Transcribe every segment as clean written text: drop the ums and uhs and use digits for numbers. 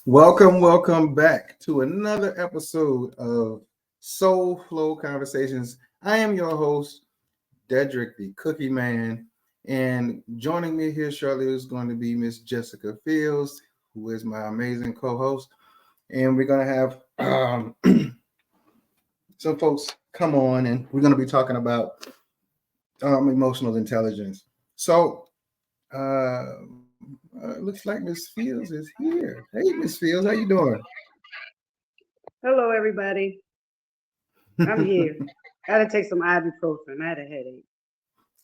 Welcome back to another episode of Soul Flow Conversations. I am your host, Dedrick, the Cookie Man, and joining me here shortly is going to be Miss Jessica Fields, who is my amazing co-host, and we're going to have some folks come on, and we're going to be talking about emotional intelligence. So, uh, looks like Miss Fields is here. Hey, Miss Fields, how you doing? Hello, everybody. I'm here. I had to take some ibuprofen. I had a headache.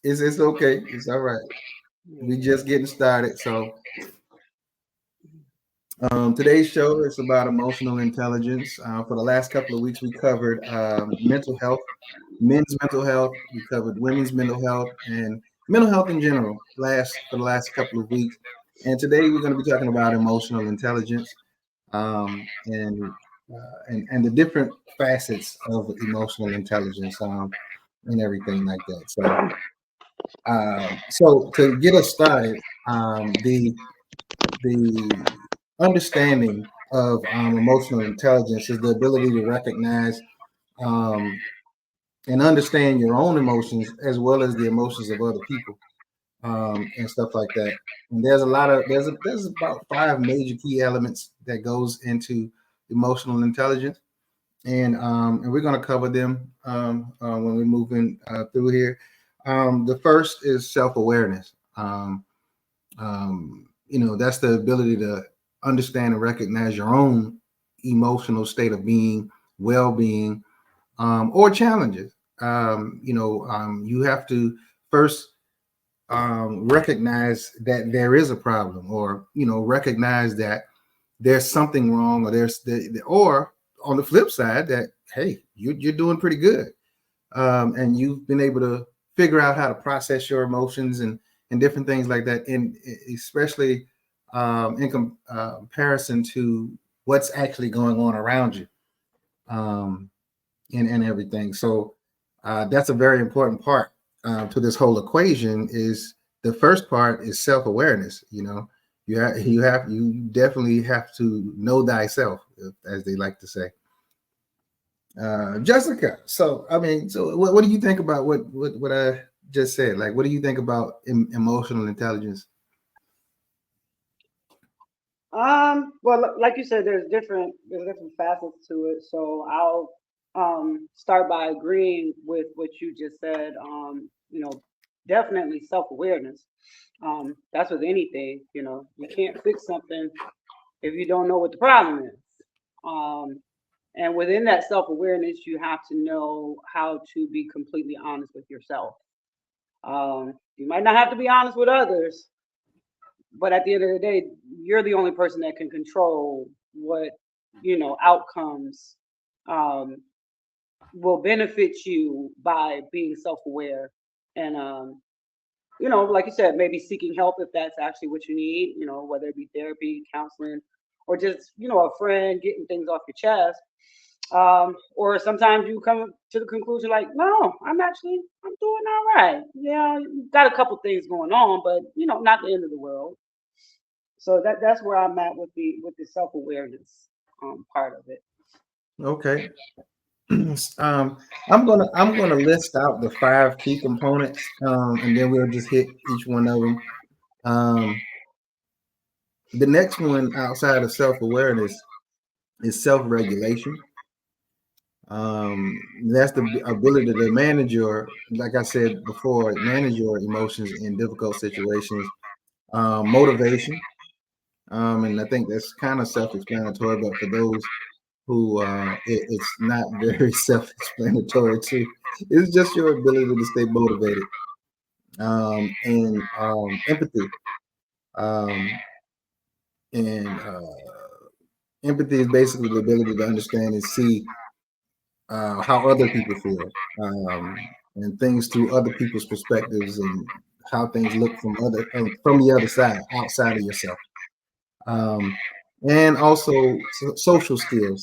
It's okay. It's all right. We Yeah. just getting started. So today's show is about emotional intelligence. For the last couple of weeks, we covered mental health, men's mental health. We covered women's mental health and mental health in general. Last for the last couple of weeks, and today we're going to be talking about emotional intelligence and the different facets of emotional intelligence and everything like that. So to get us started, the understanding of emotional intelligence is the ability to recognize um, and understand your own emotions as well as the emotions of other people and stuff like that. And there's a lot of there's about five major key elements that goes into emotional intelligence, and we're going to cover them when we're moving through here. The first is self-awareness. That's the ability to understand and recognize your own emotional state of being, well-being, or challenges. You have to first recognize that there is a problem, or recognize that there's something wrong, or or on the flip side that hey, you're doing pretty good, and you've been able to figure out how to process your emotions and different things like that, and especially comparison to what's actually going on around you, um, and everything. So that's a very important part to this whole equation. Is the first part is self awareness. You definitely have to know thyself, as they like to say. Jessica, so I mean, so what do you think about what I just said? Like, what do you think about emotional intelligence? Well, like you said, there's different facets to it. So I'll start by agreeing with what you just said. Definitely self-awareness. That's with anything. You can't fix something if you don't know what the problem is. Um, and within that self-awareness, you have to know how to be completely honest with yourself. You might not have to be honest with others, but at the end of the day, you're the only person that can control what outcomes um, will benefit you by being self-aware and like you said, maybe seeking help if that's actually what you need. Whether it be therapy, counseling, or just a friend getting things off your chest. Or sometimes you come to the conclusion like, no, I'm doing all right. Yeah, got a couple things going on, but not the end of the world. So that's where I'm at with the self awareness part of it. Okay. um, I'm gonna list out the five key components, and then we'll just hit each one of them. Um, the next one outside of self awareness is self regulation. That's the ability to manage like I said before, manage your emotions in difficult situations. Motivation, and I think that's kind of self-explanatory, but for those who it's not very self-explanatory too. It's just your ability to stay motivated, and empathy. Um, and empathy is basically the ability to understand and see how other people feel, and things through other people's perspectives, and how things look from the other side, outside of yourself, um, and also social skills,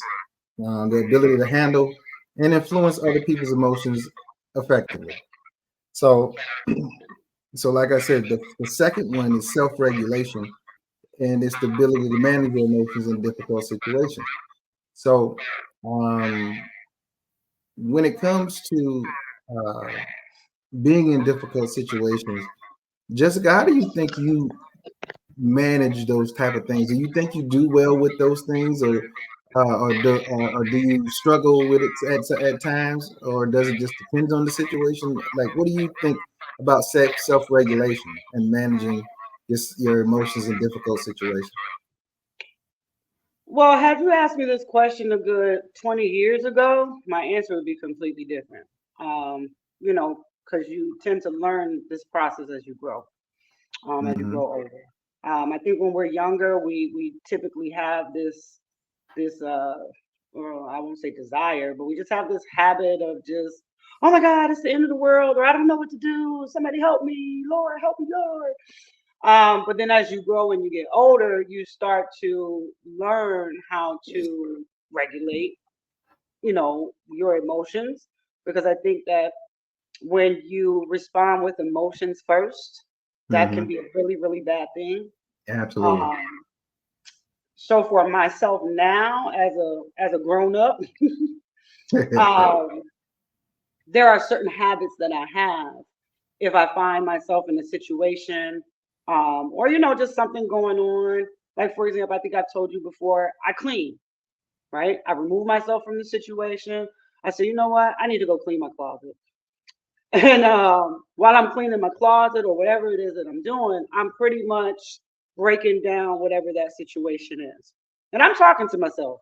the ability to handle and influence other people's emotions effectively. So, so like I said, the second one is self-regulation, and it's the ability to manage your emotions in difficult situations. So, when it comes to uh, being in difficult situations, Jessica, how do you think you manage those type of things? Do you think you do well with those things, or do you struggle with it at times, or does it just depend on the situation? Like, what do you think about self regulation and managing your emotions in difficult situations? Well, had you asked me this question a good 20 years ago, my answer would be completely different. Um, because you tend to learn this process as you Hmm. grow older. I think when we're younger, we typically have this well, I won't say desire, but we just have this habit of just, oh my God, it's the end of the world, or I don't know what to do. Somebody help me, Lord, help me, Lord. But then as you grow and you get older, you start to learn how to regulate, your emotions. Because I think that when you respond with emotions first, that can Hmm. be a really, really bad thing. Absolutely. Um, so for myself now, as a grown up, um, there are certain habits that I have. If I find myself in a situation, or just something going on, like for example, I think I've told you before, I clean, right? I remove myself from the situation. I say, you know what? I need to go clean my closet. And while I'm cleaning my closet or whatever it is that I'm doing, I'm pretty much breaking down whatever that situation is. And I'm talking to myself,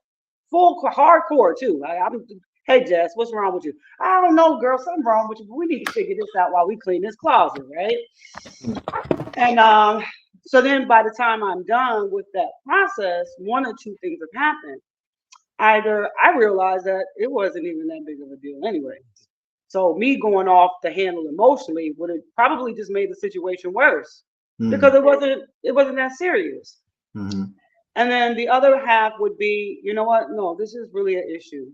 hardcore too. Hey Jess, what's wrong with you? I don't know, girl, something wrong with you, but we need to figure this out while we clean this closet, right? And so then by the time I'm done with that process, one or two things have happened. Either I realized that it wasn't even that big of a deal anyway. So me going off the handle emotionally would have probably just made the situation worse because Mm-hmm. it wasn't that serious. Hmm. And then the other half would be, you know what? No, this is really an issue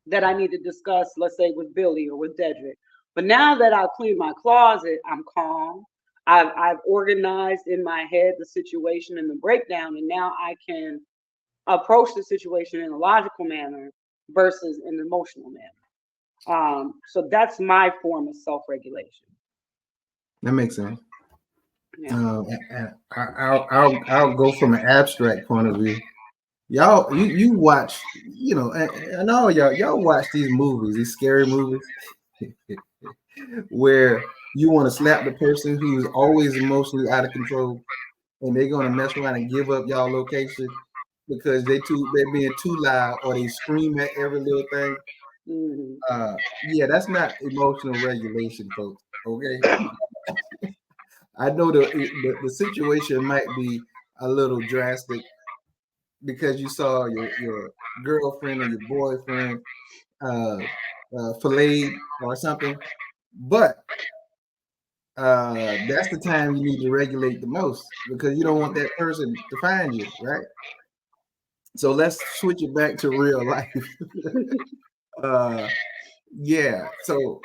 that I need to discuss, let's say with Billy or with Dedrick. But now that I've cleaned my closet, I'm calm. I've organized in my head the situation and the breakdown, and now I can approach the situation in a logical manner versus an emotional manner. So that's my form of self-regulation. That makes sense. Yeah. And I'll go from an abstract point of view. Y'all, you watch, and all y'all watch these movies, these scary movies, where you want to slap the person who's always emotionally out of control, and they're gonna mess around and give up y'all location because they're being too loud or they scream at every little thing. Hmm. Yeah, that's not emotional regulation, folks. Okay, I know the situation might be a little drastic because you saw your girlfriend or your boyfriend uh, filleted or something, but that's the time you need to regulate the most because you don't want that person to find you, right? So let's switch it back to real life. uh, yeah, so